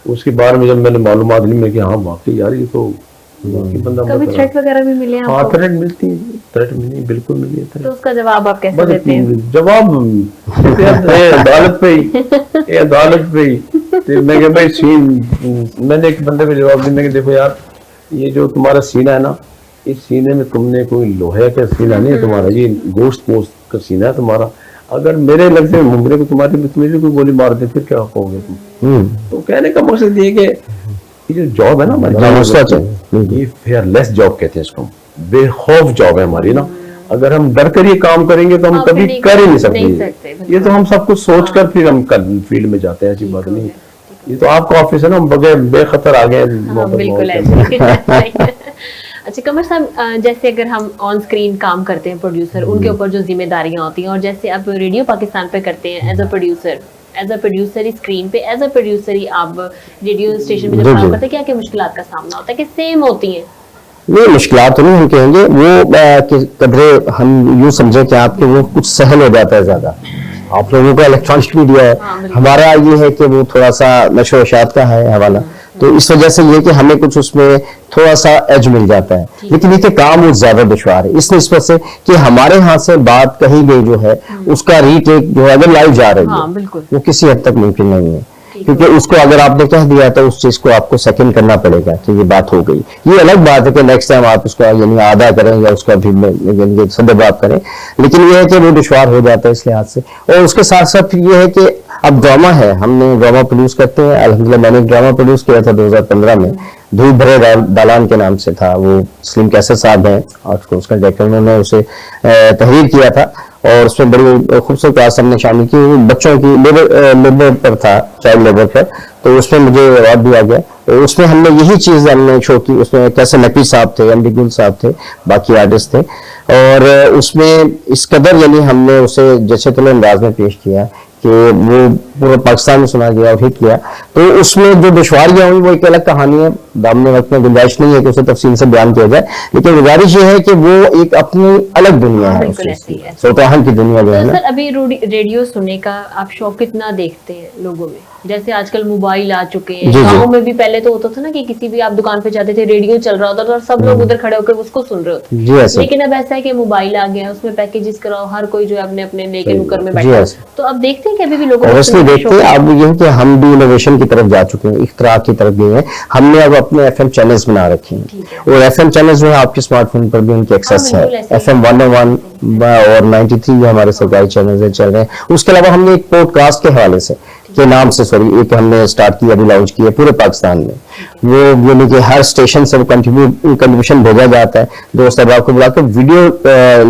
उसके बारे में जब मैंने मालूमात ली, मैं कि हाँ वाकई यार ये तो वाकई बंदा कभी थ्रेट वगैरह भी मिले हैं हाँ आपको? थ्रेट मिलती है, थ्रेट मिली बिल्कुल मिली है तो उसका जवाब आप कैसे देते हैं? जवाब अदालत पे ही, अदालत पे ही। तो मैं भाई सीन, मैंने एक बंदे को जवाब दिया, मैं देखो यार ये जो तुम्हारा सीना है ना, इस सीने में तुमने कोई लोहे का सीना नहीं है तुम्हारा, ये गोश्त पोस्ट का सीना है तुम्हारा। اگر میرے لگ سے میرے کو تمہیں بھی کوئی گولی مار دے پھر کیا کہو گے تم؟ تو کہنے کا مقصد یہ کہ یہ جو جاب ہے نا ہماری، یہ فیئر لیس جاب کہتے ہیں اس کو، بے خوف جاب ہے ہماری نا. اگر ہم ڈر کر یہ کام کریں گے تو ہم کبھی کر ہی نہیں سکتے. یہ تو ہم سب کچھ سوچ کر پھر ہم فیلڈ میں جاتے ہیں، ایسی بات نہیں. یہ تو آپ کا آفس ہے نا، ہم بغیر بے خطر آ گئے. بالکل ایسے. اچھا قمر صاحب، جیسے اگر ہم آن اسکرین کام کرتے ہیں پروڈیوسر، ان کے اوپر جو ذمہ داریاں ہوتی ہیں، اور جیسے آپ ریڈیو پاکستان پہ کرتے ہیں ایز اے پروڈیوسر اسکرین پہ ایز اے پروڈیوسر ہی آپ ریڈیو اسٹیشن پہ جب کام کرتے ہیں، کیا کیا مشکلات کا سامنا ہوتا ہے کہ سیم ہوتی ہیں؟ نہیں مشکلات تو نہیں ہم کہیں گے، وہ قدرے ہم یوں سمجھیں کہ آپ کے وہ کچھ سہل ہو جاتا ہے زیادہ. آپ لوگوں کا الیکٹرانک میڈیا ہے، ہمارا یہ ہے کہ وہ تھوڑا سا نشر و اشاعت کا ہے حوالہ، تو اس وجہ سے یہ کہ ہمیں کچھ اس میں تھوڑا سا ایج مل جاتا ہے. لیکن یہ کہ کام وہ زیادہ دشوار ہے اس نسبت سے کہ ہمارے ہاں سے بات کہی گئی جو ہے اس کا ری ٹیک جو ہے اگر لائیو جا رہی ہے وہ کسی حد تک ممکن نہیں ہے، کیونکہ اس کو اگر آپ نے کہہ دیا تو اس چیز کو آپ کو سیکنڈ کرنا پڑے گا کہ یہ بات ہو گئی. یہ الگ بات ہے کہ نیکسٹ ٹائم آپ اس کا یعنی آدھا کریں یا اس کا بھی صدر بات کریں، لیکن یہ ہے کہ وہ دشوار ہو جاتا ہے اس لحاظ سے. اور اس کے ساتھ ساتھ پھر یہ ہے کہ اب ڈرامہ ہے، ہم نے ڈرامہ پروڈیوس کرتے ہیں. الحمدللہ میں نے ایک ڈرامہ پروڈیوس کیا تھا 2015 میں، دھوپ بھرے دالان کے نام سے تھا. وہ سلیم کیسر صاحب ہیں اور اس کا ڈائریکٹر، انہوں نے اسے تحریر کیا تھا اور اس میں بڑی خوبصورت کاسٹ ہم نے شامل کی. بچوں کی لیبر پر تھا، چائلڈ لیبر پر، تو اس میں مجھے ایوارڈ دیا گیا. اس میں ہم نے یہی چیز ہم نے شو کی. اس میں کیسے نقی صاحب تھے، ایم ڈی گل صاحب تھے، باقی آرٹسٹ تھے، اور اس میں اس قدر یعنی ہم نے اسے جیسے تلے انداز میں پیش کیا کہ وہ پورے پاکستان میں سنا گیا اور ہٹ کیا. تو اس میں جو دشواریاں ہوئی وہ ایک الگ کہانی ہے، دامن وقت میں گنجائش نہیں ہے کہ اسے تفصیل سے بیان کیا جائے، لیکن گزارش یہ ہے کہ وہ ایک اپنی الگ دنیا ہے، سوتاہن کی دنیا جو ہے نا. سر ابھی ریڈیو سننے کا آپ شوق کتنا دیکھتے ہیں لوگوں میں؟ جیسے آج کل موبائل آ چکے ہیں، گاؤں میں بھی پہلے تو ہوتا تھا نا کہ کسی بھی آپ دکان پہ جاتے تھے ریڈیو چل رہا ہوتا تھا اور سب لوگ ادھر کھڑے ہو کر اس کو سن رہے ہوتے، لیکن اب ایسا ہے کہ موبائل آ گیا، اس میں پیکیجز کراؤ، ہر کوئی جو ہے اپنے اپنے لے کے نکر میں بیٹھا. تو اب دیکھتے ہیں کہ ابھی بھی لوگوں اوبیسلی دیکھتے ہیں. اب یہ کہ ہم بھی انوویشن کی طرف جا چکے ہیں، اختراع کی طرف گئے ہیں. ہم نے اب اپنے ایف ایم چینلز بنا رکھے ہیں، اور ایف ایم چینلز جو ہے آپ کے اسمارٹ فون پر بھی ان کی ایکسیس ہے. ایف ایم 101 اور 93 جو ہمارے سرکاری چینلز چل رہے ہیں. اس کے علاوہ ہم نے ایک پوڈ کاسٹ کے حوالے سے کے نام سے ایک ہم نے اسٹارٹ کیا، ابھی لانچ کیا پورے پاکستان میں. وہ یعنی کہ ہر اسٹیشن سے وہ کنٹریبیوشن بھیجا جاتا ہے، دوست احباب کو بلا کر ویڈیو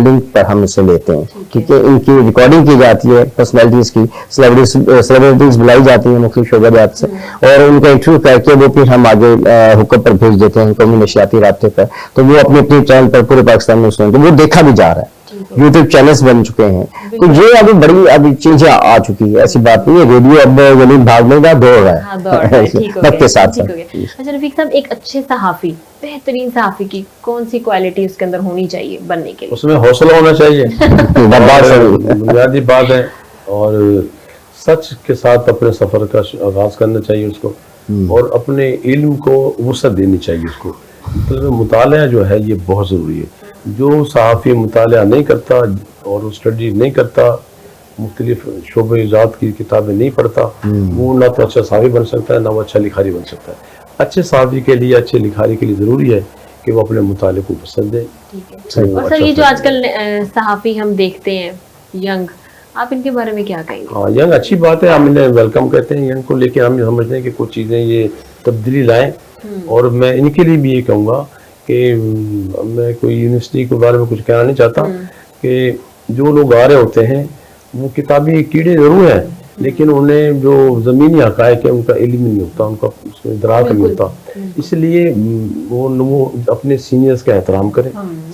لنک پر ہم اسے لیتے ہیں، کیونکہ ان کی ریکارڈنگ کی جاتی ہے، پرسنالٹیز کی، سیلیبریٹیز بلائی جاتی ہیں مختلف شعبہ جات سے، اور ان کا انٹرویو کر کے وہ پھر ہم آگے حکم پر بھیج دیتے ہیں قومی نشریاتی رابطے پر. تو وہ اپنے اپنے چینل پر پورے پاکستان میں سنیں، تو وہ دیکھا بھی جا رہا ہے. یوٹیوب چینلز بن چکے ہیں. تو یہ ابھی چیزیں آ چکی ہے، ایسی بات نہیں ہے. ریڈیو اب یعنی بھاگنے کا دوڑ رہا ہے وقت کے ساتھ ساتھ. اچھا رفیق صاحب، ایک اچھے صحافی، بہترین صحافی کی کون سی کوالٹی اس کے اندر ہونی چاہیے بننے کے لیے؟ اس میں حوصلہ ہونا چاہیے، بنیادی بات ہے، اور سچ کے ساتھ اپنے سفر کا آغاز کرنا چاہیے اس کو، اور اپنے علم کو وسعت دینی چاہیے اس کو. مطلب مطالعہ جو ہے یہ بہت ضروری ہے. جو صحافی مطالعہ نہیں کرتا اور اسٹڈی نہیں کرتا، مختلف شعبۂ ذات کی کتابیں نہیں پڑھتا، وہ نہ تو اچھا صحافی بن سکتا ہے، نہ وہ اچھا لکھاری بن سکتا ہے. اچھے صحافی کے لیے، اچھے لکھاری کے لیے ضروری ہے کہ وہ اپنے مطالعے کو پسند دے. اور سر یہ جو آج کل صحافی ہم دیکھتے ہیں ینگ، آپ ان کے بارے میں کیا کہیں گے؟ ہاں، ینگ اچھی بات ہے، ہم انہیں ویلکم کہتے ہیں ینگ کو، لیکن ہم سمجھتے ہیں کہ کچھ چیزیں یہ تبدیلی لائیں. اور میں ان کے لیے بھی یہ کہوں گا کہ میں کوئی یونیورسٹی کے بارے میں کچھ کہنا نہیں چاہتا، کہ جو لوگ آ رہے ہوتے ہیں وہ کتابی کیڑے ضرور ہیں، لیکن انہیں جو زمینی حقائق ہے ان کا علم نہیں ہوتا، ان کا اس میں ادراک نہیں ہوتا. اس لیے وہ اپنے سینئرز کا احترام کریں،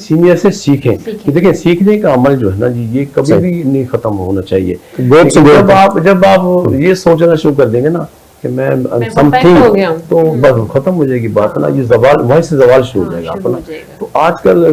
سینئر سے سیکھیں. دیکھیں سیکھنے کا عمل جو ہے نا جی، یہ کبھی بھی نہیں ختم ہونا چاہیے. جب آپ یہ سوچنا شروع کر دیں گے نا کہ میں سم تھنگ، تو بس ختم ہو جائے گی بات نا، یہ زوال وہیں سے زوال شروع ہو جائے گا اپنا. تو آج کل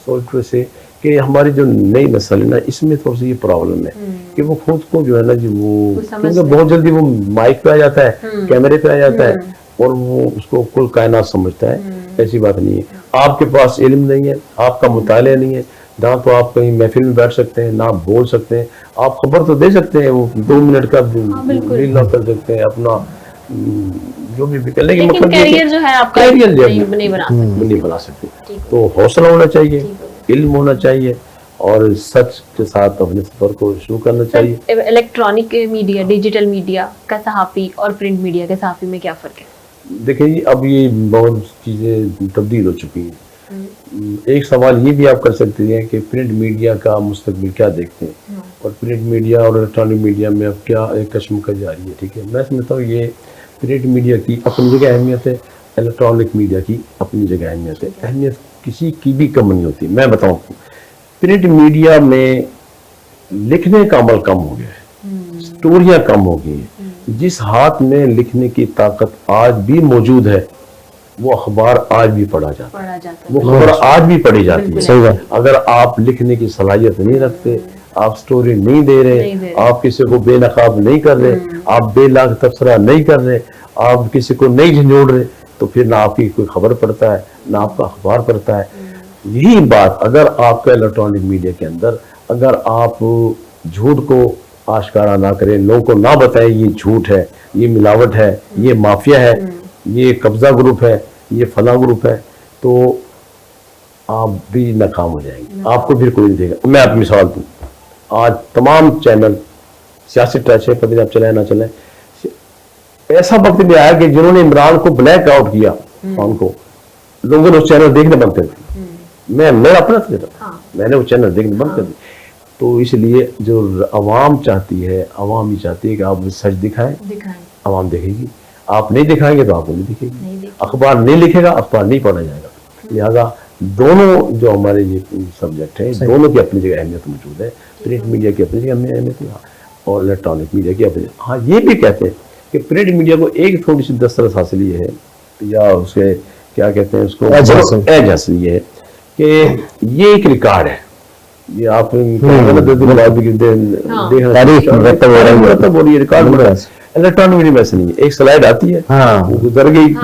سوچ سے کہ ہماری جو نئی نسل ہے نا، اس میں تھوڑی سی یہ پرابلم ہے کہ وہ خود کو جو ہے نا جی، وہ کیونکہ بہت جلدی وہ مائک پہ آ جاتا ہے، کیمرے پہ آ جاتا ہے، اور وہ اس کو کل کائنات سمجھتا ہے. ایسی بات نہیں ہے. آپ کے پاس علم نہیں ہے، آپ کا مطالعہ نہیں ہے، نہ تو آپ کہیں محفل میں بیٹھ سکتے ہیں، نہ بول سکتے ہیں. آپ خبر تو دے سکتے ہیں، وہ 2 منٹ کا ریل کر سکتے ہیں اپنا جو بھی، لیکن مطلب کیریئر جو ہے آپ کا نہیں بنا سکتے. تو حوصلہ ہونا چاہیے، علم ہونا چاہیے، اور سچ کے ساتھ اپنے سفر کو شروع کرنا چاہیے. الیکٹرانک میڈیا، ڈیجیٹل میڈیا کا صحافی اور پرنٹ میڈیا کے صحافی میں کیا فرق ہے؟ دیکھیں جی اب یہ بہت چیزیں تبدیل ہو چکی ہیں. ایک سوال یہ بھی آپ کر سکتے ہیں کہ پرنٹ میڈیا کا مستقبل کیا دیکھتے ہیں اور پرنٹ میڈیا اور الیکٹرانک میڈیا میں اب کیا ایک کشمکش جاری ہے. ٹھیک ہے، میں سمجھتا ہوں یہ پرنٹ میڈیا کی اپنی جگہ اہمیت ہے، الیکٹرانک میڈیا کی اپنی جگہ اہمیت ہے. اہمیت کسی کی بھی کم نہیں ہوتی. میں بتاؤں پرنٹ میڈیا میں لکھنے کا عمل کم ہو گیا ہے، سٹوریاں کم ہو گئی ہیں. جس ہاتھ میں لکھنے کی طاقت آج بھی موجود ہے وہ اخبار آج بھی پڑھا جاتا ہے، وہ خبر آج بھی پڑھی جاتی ہے. اگر آپ لکھنے کی صلاحیت نہیں رکھتے، آپ سٹوری نہیں دے رہے، آپ کسی کو بے نقاب نہیں کر رہے، آپ بے لاگ تبصرہ نہیں کر رہے، آپ کسی کو نہیں جھنجھوڑ رہے، تو پھر نہ آپ کی کوئی خبر پڑتا ہے نہ آپ کا اخبار پڑتا ہے. یہی بات اگر آپ کا الیکٹرانک میڈیا کے اندر اگر آپ جھوٹ کو آشکارا نہ کریں، لوگوں کو نہ بتائیں یہ جھوٹ ہے، یہ ملاوٹ ہے، یہ مافیا ہے، یہ قبضہ گروپ ہے، یہ فلاں گروپ ہے، تو آپ بھی ناکام ہو جائیں گے. آپ کو پھر کوئی نہیں دے گا. میں آپ مثال دوں، آج تمام چینل سیاسی ٹچ ہے، پتہ نہیں آپ چلائیں نہ چلائیں، ایسا وقت بھی آیا کہ جنہوں نے عمران کو بلیک آؤٹ کیا ان کو لوگوں نے اس چینل دیکھنے بند کر دی. میں اپنا میں نے وہ چینل دیکھنے بند کر دی. تو اس لیے جو عوام چاہتی ہے، عوام یہ چاہتی ہے کہ آپ سچ دکھائیں، عوام دیکھے گی. آپ نہیں دکھائیں گے تو آپ کو نہیں دکھے گی. اخبار نہیں لکھے گا، اخبار نہیں پڑھا جائے گا. لہٰذا دونوں جو ہمارے یہ سبجیکٹ ہیں دونوں کی اپنی جگہ اہمیت موجود ہے. پرنٹ میڈیا کی اپنی جگہ اہمیت ہے اور الیکٹرانک میڈیا کی اپنی. ہاں یہ بھی کہتے ہیں کہ پرنٹ میڈیا کو ایک تھوڑی سی دسترس حاصل یہ ہے یا اس کے کیا کہتے ہیں اس کو ایج حاصل یہ ہے کہ یہ ایک ریکارڈ ہے. یہ آپ الیکٹرانک میڈیا میں ایسے نہیں ہے، ایک سلائڈ آتی ہے وہ گزر گئی،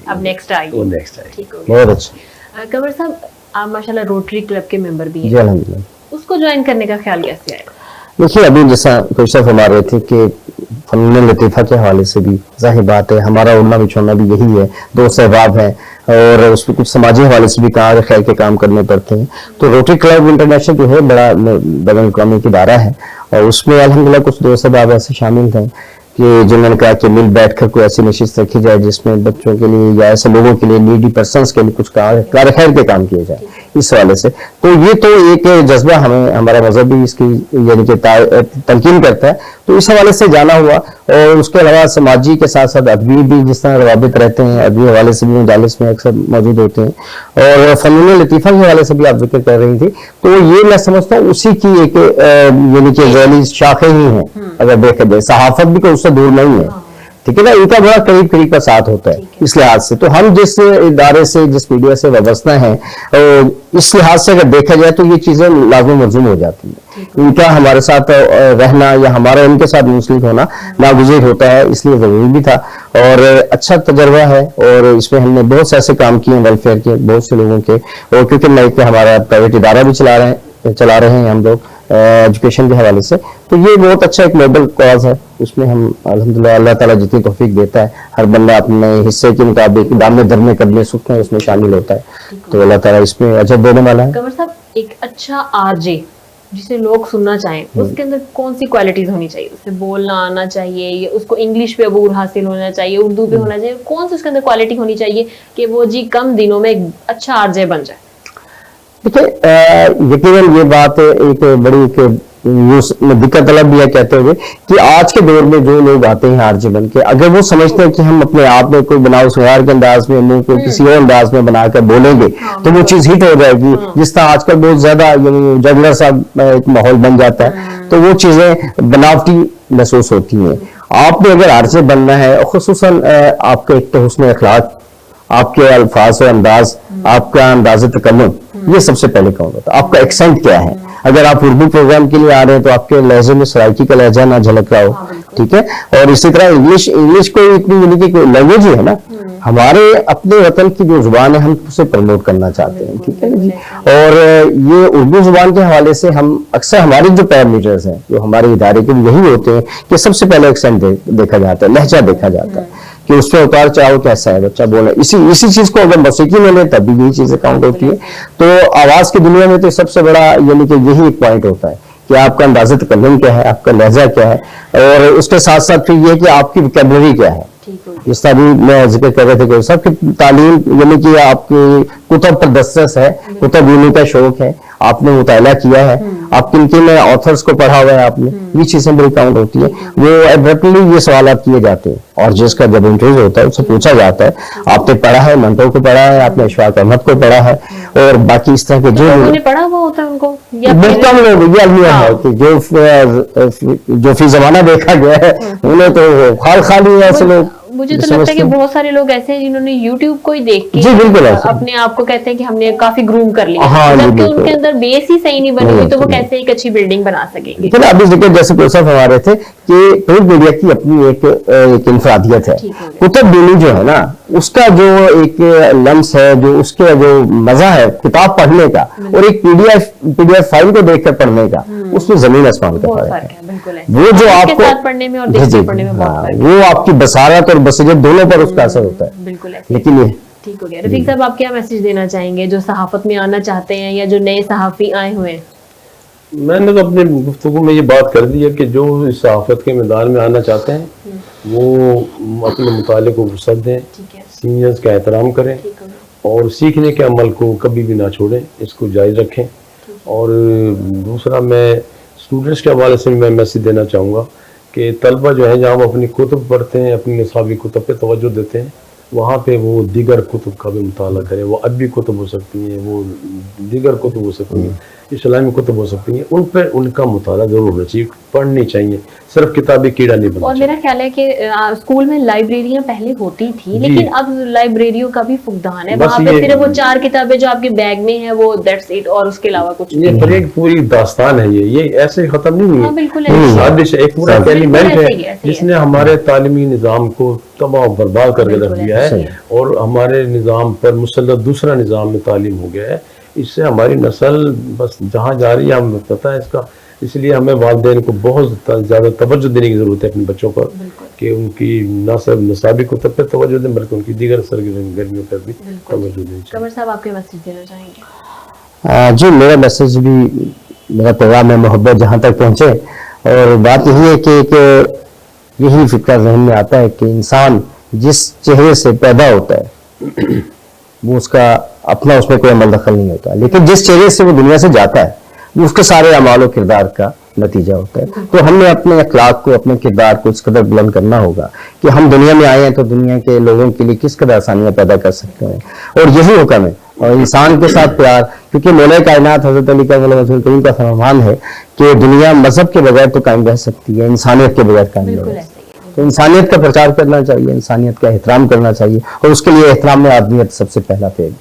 اب نیکسٹ آئی. بہت اچھا. قمر صاحب آپ ماشاءاللہ روٹری کلب کے ممبر بھی ہیں، جی الحمدللہ. اس کو جوائن کرنے کا خیال کیسے آیا؟ دیکھیے ابھی جیسا کوئی فرما رہے تھے کہ فنون لطیفہ کے حوالے سے بھی ظاہر بات ہے ہمارا اڑنا بچھوڑنا بھی یہی ہے. دوست احباب ہیں اور اس میں کچھ سماجی حوالے سے بھی کہاں خیر کے کام کرنے پڑتے ہیں. تو روٹری کلب انٹرنیشنل جو ہے بڑا بین الاقوامی ادارہ ہے اور اس میں الحمدللہ کچھ دوست احباب ایسے شامل ہیں کہ جنہوں نے کہا کہ مل بیٹھ کر کوئی ایسی نشست رکھی جائے جس میں بچوں کے لیے یا ایسے لوگوں کے لیے نیڈی پرسنس کے لیے کچھ کار خیر کے کام کیے جائے. اس حوالے سے تو یہ تو ایک جذبہ ہمیں ہمارا مذہب بھی اس کی یعنی کہ تلقین کرتا ہے. تو اس حوالے سے جانا ہوا اور اس کے علاوہ سماجی کے ساتھ ساتھ ادبی بھی جس طرح روابط رہتے ہیں ادبی حوالے سے بھی مجالس میں اکثر موجود ہوتے ہیں اور فنون لطیفہ کے حوالے سے بھی آپ ذکر کر رہی تھی. تو یہ میں سمجھتا ہوں اسی کی ایک یعنی کہ ذیلی شاخیں ہی ہیں اگر دیکھا جائے. صحافت بھی کوئی اس سے دور نہیں ہے، ٹھیک ہے نا، ان کا بڑا قریب کا ساتھ ہوتا ہے اس لحاظ سے. تو ہم جس ادارے سے جس میڈیا سے وابستہ ہیں اس لحاظ سے اگر دیکھا جائے تو یہ چیزیں لازم و ملزوم ہو جاتی ہیں. ان کا ہمارے ساتھ رہنا یا ہمارا ان کے ساتھ منسلک ہونا ناگزیر ہوتا ہے، اس لیے ضروری بھی تھا اور اچھا تجربہ ہے. اور اس میں ہم نے بہت سے ایسے کام کیے ہیں ویلفیئر کے بہت سے لوگوں کے. اور کیونکہ میں ہمارا پرائیویٹ ادارہ بھی چلا رہے ہیں ہم لوگ ایجوکیشن کے حوالے سے. تو یہ بہت اچھا ایک نوبل کاز ہے. اس میں ہم الحمدللہ اللہ تعالیٰ جتنی توفیق دیتا ہے ہر بندہ اپنے حصے کے مطابق دامے درمے قدمے سکھ میں اس میں شامل ہوتا ہے. تو اللہ تعالیٰ اس میں اجر دینے والا ہے. قمر صاحب ایک اچھا آرجے جسے لوگ سننا چاہیں اس کے اندر کون سی کوالٹیز ہونی چاہیے؟ اسے بولنا آنا چاہیے یا اس کو انگلش پہ عبور حاصل ہونا چاہیے، اردو پہ ہونا چاہیے؟ کون سی اس کے اندر کوالٹی ہونی چاہیے کہ وہ جی کم دنوں میں ایک اچھا آرجے بن جائے؟ دیکھیں یقیناً یہ بات ایک بڑی دقت طلب بھی ہے کہتے ہوئے کہ آج کے دور میں جو لوگ آتے ہیں آرجے بن کے اگر وہ سمجھتے ہیں کہ ہم اپنے آپ میں کوئی بناؤ سنوار کے انداز میں منہ کو کسی اور انداز میں بنا کر بولیں گے تو وہ چیز ہٹ ہو جائے گی. جس طرح آج کل بہت زیادہ جگلر سا ایک ماحول بن جاتا ہے تو وہ چیزیں بناوٹی محسوس ہوتی ہیں. آپ نے اگر آرجے بننا ہے خصوصاً آپ کا ایک تو حسن اخلاق، آپ کے الفاظ و انداز، آپ کا انداز تکلم، یہ سب سے پہلے کام ہوتا ہے. آپ کا ایکسنٹ کیا ہے؟ اگر آپ اردو پروگرام کے لیے آ رہے ہیں تو آپ کے لہجے میں سرائکی کا لہجہ نہ جھلک رہا ہو، ٹھیک ہے. اور اسی طرح انگلش کو اتنی یعنی کہ لینگویج ہی ہے نا، ہمارے اپنے وطن کی جو زبان ہے ہم اسے پروموٹ کرنا چاہتے ہیں، ٹھیک ہے جی. اور یہ اردو زبان کے حوالے سے ہم اکثر ہمارے جو پیرامیٹرز ہیں جو ہمارے ادارے کے یہی ہوتے ہیں کہ سب سے پہلے ایکسنٹ دیکھا جاتا ہے، لہجہ دیکھا جاتا ہے. कि उसमें उतार चढ़ाव कैसा है, बच्चा बोले इसी चीज को अगर मौसीकी में ले तब भी यही चीजें काउंट होती है। तो आवाज की दुनिया में तो सबसे बड़ा यानी कि यही एक पॉइंट होता है कि आपका अंदाज़ा तकल्लुम क्या है, आपका लहजा क्या है, और उसके साथ साथ फिर ये कि आपकी वोकैबुलरी क्या है। जिस तरह भी मैं जिक्र कर रहे थे कि सबकी तालीम यानी कि आपकी कुतुब पर दस्तरस है, कुतुब बीनी का शौक है, आपने मुताला किया है, आप किन किन ऑथर्स को पढ़ा हुआ है आपने, ये चीजें बड़ी काउंट होती है। वो एब्रप्टली ये सवाल किए जाते हैं और जिसका जब इंटरव्यू होता है उससे पूछा जाता है आपने पढ़ा है, मंटो को पढ़ा है, आपने इशफाक अहमद को पढ़ा है, और बाकी इस तरह के जो उन्होंने पढ़ा हुआ होता है उनको या बहुत कम लोग ये अलमिया है कि जो फी जमाना देखा गया है उन्हें तो खाली है ऐसे लोग। मुझे तो लगता है कि बहुत सारे लोग ऐसे हैं जिन्होंने YouTube को ही देख के जी बिल्कुल ऐसे अपने आप को कहते हैं कि हमने काफी ग्रूम कर लिया, हाँ, जी, जबकि बिल्कुल। उनके अंदर बेस ही सही नहीं बनी हुई, तो वो कैसे एक अच्छी बिल्डिंग बना सकेंगे। तो अभी जिक्र जैसे कोसा फरमा रहे थे कि प्रिंट मीडिया की अपनी एक इंफरादियत है। कुतुब बीनी जो है ना उसका जो एक लम्स है, जो उसके जो मजा है किताब पढ़ने का और एक पीडीएफ फाइल को देखकर पढ़ने का, उसमें जमीन आसमान का बहुत फर्क फर्क है। है, बिल्कुल है। वो जो आपको साथ पढ़ने में और देख के पढ़ने में बहुत हाँ, फर्क वो आपकी बसारत और बसीरत दोनों पर उसका असर होता है। बिल्कुल ऐसे। लेकिन ये ठीक हो गया। रफीक साहब, आप क्या मैसेज देना चाहेंगे जो सहाफत में आना चाहते हैं या जो नए सहाफी आए हुए हैं? मैंने तो अपने गुफ्तगू में ये बात कर दी है कि जो इस सहाफत के मैदान में आना चाहते हैं वो अपने मुताले को वुसअत दें, ठीक है, सीनियर्स का एहतराम करें ठीक हो गया। और सीखने के अमल को कभी भी ना छोड़ें, इसको जारी रखें। और दूसरा मैं स्टूडेंट्स के हवाले से मैं मैसेज देना चाहूँगा कि तलबा जो है जहाँ वो अपनी कुतुब पढ़ते हैं, अपनी निसाबी कुतुब पे तवज्जो देते हैं, वहाँ पे वो दीगर कुतुब का भी मुताला करें। वो अदबी कुतुब हो सकती हैं, वो दीगर कुतुब हो सकती हैं, इस्लामी कुतुब हो सकती हैं, उन पर उनका मुताला जरूर होना चाहिए, पढ़नी चाहिए, सिर्फ किताबी कीड़ा नहीं बनना और चाहिए। मेरा ख्याल है कि स्कूल में लाइब्रेरियां पहले होती थी, लेकिन अब लाइब्रेरियों का भी फुकदान है। बस वहाँ पे ये- सिर्फ वो 4 किताबें जो आपके बैग में है वो दैट्स इट, और उसके अलावा कुछ ये नहीं। पर एक पूरी दास्तान है, ये ऐसे खत्म नहीं हुई हाँ, है। बिल्कुल ये ऐसे ही। साजिश है, एक पूरा बिल्कुल एलिमेंट ऐसे ही है है, ऐसे ही जिसने हमारे तालीमी निज़ाम को तबाह बर्बाद करके रख बिल्कुल दिया ऐसे है और हमारे निज़ाम पर मुसल्लत दूसरा निज़ाम में तालीम हो गया है। इससे हमारी नस्ल बस जहाँ जा रही है हमें पता है इसका, इसलिए हमें वालिदैन को बहुत ज़्यादा तवज्जो देने की ज़रूरत है अपने बच्चों पर कि उनकी न सिर्फ निसाबी कुतुब पर तवज्जो दें बल्कि उनकी दीगर सरगर्मियों पर भी तवज्जो देनी चाहिए। कमर साहब, आपके मैसेज देना चाहेंगे? जी मेरा मैसेज भी, मेरा पैगाम है मोहब्बत जहाँ तक पहुँचे, और बात यही है कि एक यही फिक्र जहन में आता है कि इंसान जिस चेहरे से पैदा होता है वो उसका अपना उसमें कोई अमल दखल नहीं होता, लेकिन जिस चेहरे से वो दुनिया से जाता है वो उसके सारे अमाल और किरदार का नतीजा होता है। तो हमने अपने अखलाक को, अपने किरदार को इस कदर बुलंद करना होगा कि हम दुनिया में आए हैं तो दुनिया के लोगों के लिए किस कदर आसानियां पैदा कर सकते हैं, और यही हुक्म है। और इंसान के साथ प्यार, क्योंकि मौला कायनात हजरत अली का रसूल करीम का फरमान है कि दुनिया मजहब के बगैर तो कायम रह सकती है, इंसानियत के बगैर कायम नहीं बिल्कुल रह ऐसे सकती। ही है। तो इंसानियत का प्रचार करना चाहिए, इंसानियत का एहतराम करना चाहिए, और उसके लिए एहतराम में आदमियत सबसे पहला फेर।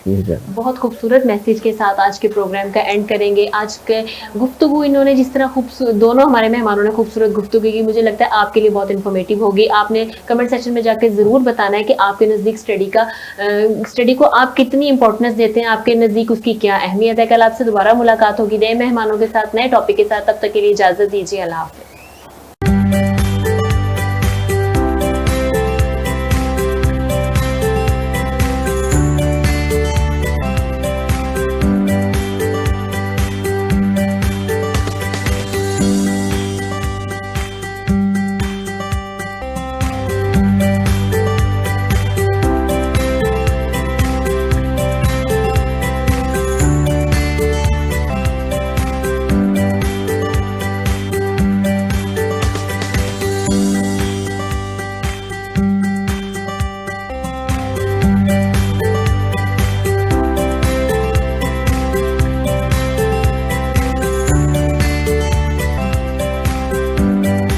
बहुत खूबसूरत मैसेज के साथ आज के प्रोग्राम का एंड करेंगे। आज के गुफ्तगू इन्होंने जिस तरह दोनों हमारे मेहमानों ने खूबसूरत गुफ्तगू की, मुझे लगता है आपके लिए बहुत इन्फॉर्मेटिव होगी। आपने कमेंट सेक्शन में जाकर ज़रूर बताना है कि आपके नज़दीक स्टडी को आप कितनी इंपॉर्टेंस देते हैं, आपके नज़दीक उसकी क्या अहमियत है। कल आपसे दोबारा मुलाकात होगी नए मेहमानों के साथ, नए टॉपिक के साथ। तब तक के लिए इजाज़त दीजिए। अल्लाह हाफ़िज़।